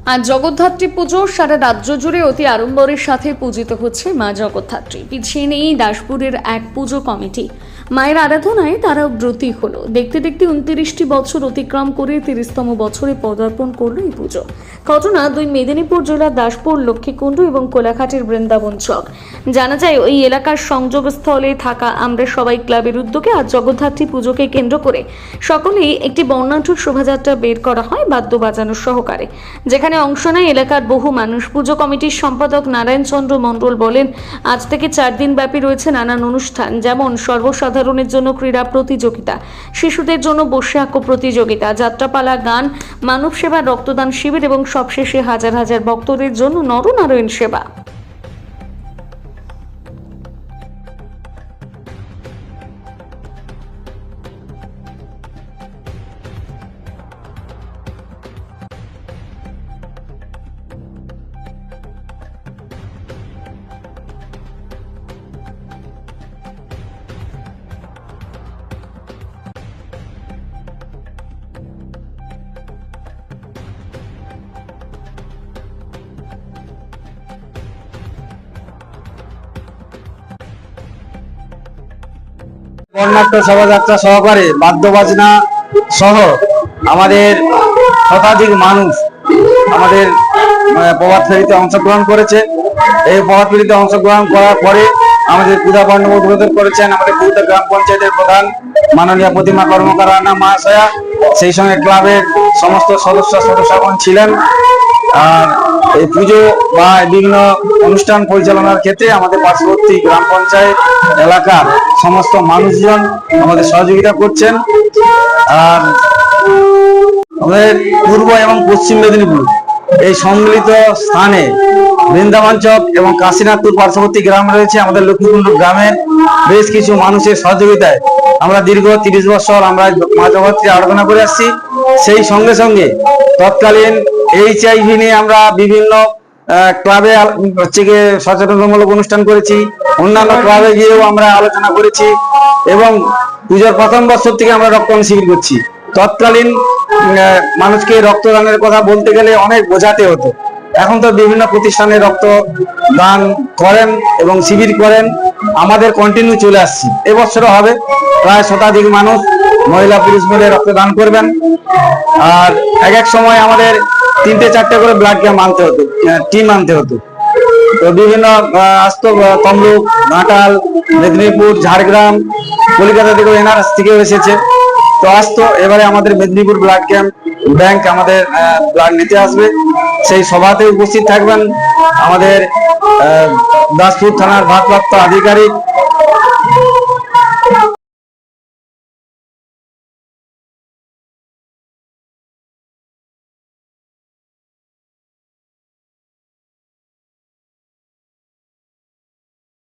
আজ জগদ্ধাত্রী পুজো সারা রাজ্য জুড়ে অতি আড়ম্বরের সাথে পূজিত হচ্ছে মা জগদ্ধাত্রী। পিছিয়ে নেই দাসপুরের এক পুজো কমিটি। মায়ের আরাধনায় তারা ব্রতী হলো। দেখতে দেখতে 29টি বছর অতিক্রম করে 30তম বছরে পদার্পণ করলো এই পুজো। ঘটনা দুই মেদিনীপুর জেলার দাসপুর, লক্ষ্মীকুণ্ড এবং কোলাঘাটের বৃন্দাবন চক। জানা যায় ওই এলাকার সংযোগস্থলে থাকা আমরা সবাই ক্লাবের উদ্যোগে আজ জগদ্ধাত্রী পুজোকে কেন্দ্র করে সকলেই একটি বর্ণাঢ্য শোভাযাত্রা বের করা হয় বাদ্য বাজানোর সহকারে, যেখানে অংশ নেয় এলাকার বহু মানুষ। পুজো কমিটির সম্পাদক নারায়ণ চন্দ্র মণ্ডল বলেন, আজ থেকে 4 দিন ব্যাপী রয়েছে নানান অনুষ্ঠান, যেমন সর্বসাধারণের জন্য ক্রীড়া প্রতিযোগিতা, শিশুদের জন্য বসে আঁকো প্রতিযোগিতা, যাত্রাপালা, গান, মানব সেবা, রক্তদান শিবির এবং সবশেষে হাজার হাজার ভক্তদের জন্য নরনারায়ণ সেবা। বর্ণাঢ্য শোভাযাত্রা সহকারে বাদ্য বাজনা সহ আমাদের শতাধিক মানুষ আমাদের প্রভাত ফেরিতে অংশগ্রহণ করেছে। এই প্রভাত ফেরিতে অংশগ্রহণ করার পরে আমাদের পূজা মণ্ডপ উদ্বোধন করেছেন আমাদের কুড়িটা গ্রাম পঞ্চায়েতের প্রধান মাননীয় প্রতিমা কর্মকার রানা মহাশয়া। সেই সঙ্গে ক্লাবের সমস্ত সদস্যগণ ছিলেন। আর এই পুজো বা বিভিন্ন অনুষ্ঠান পরিচালনার ক্ষেত্রে আমাদের পার্শ্ববর্তী গ্রাম পঞ্চায়েত এলাকার সমস্ত মানুষজন আমাদের সহযোগিতা করছেন। আর আমাদের পূর্ব এবং পশ্চিম মেদিনীপুর এই সম্মিলিত স্থানে বৃন্দাবন চক এবং কাশীনাথপুর পার্শ্ববর্তী গ্রাম রয়েছে। আমাদের লক্ষ্মীকুণ্ড গ্রামের বেশ কিছু মানুষের সহযোগিতায় আমরা দীর্ঘ 30 বছর আমরা মা জগদ্ধাত্রী আরাধনা করে আসছি। সেই সঙ্গে সঙ্গে তৎকালীন HIV নিয়ে আমরা বিভিন্ন ক্লাবে সচেতনতামূলক অনুষ্ঠান করেছি, অন্যান্য ক্লাবে গিয়েও আমরা আলোচনা করেছি এবং পুজোর প্রথম বছর থেকে আমরা রক্তদান শিবির করছি। তৎকালীন মানুষকে রক্তদানের কথা বলতে গেলে অনেক বোঝাতে হতো। এখন তো বিভিন্ন প্রতিষ্ঠানে রক্তদান করেন এবং শিবির করেন, আমাদের কন্টিনিউ চলে আসছি। এবছরও হবে, প্রায় শতাধিক মানুষ মহিলা পুরুষ মিলে রক্তদান করবেন। আর এক সময় আমাদের 3-4টে করে ব্লাড ক্যাম্প আনতে হতো, টিম আনতে হতো। তো বিভিন্ন আসতো তমলুক, ঘাটাল, মেদিনীপুর, ঝাড়গ্রাম, কলকাতা থেকেও এনআরএস থেকেও এসেছে। তো আসতো। এবারে আমাদের মেদিনীপুর ব্লাড ক্যাম্প ব্যাংক আমাদের ব্লাড নিতে আসবে। সেই সভাতে উপস্থিত থাকবেন আমাদের দাসপুর থানার ভারপ্রাপ্ত আধিকারিক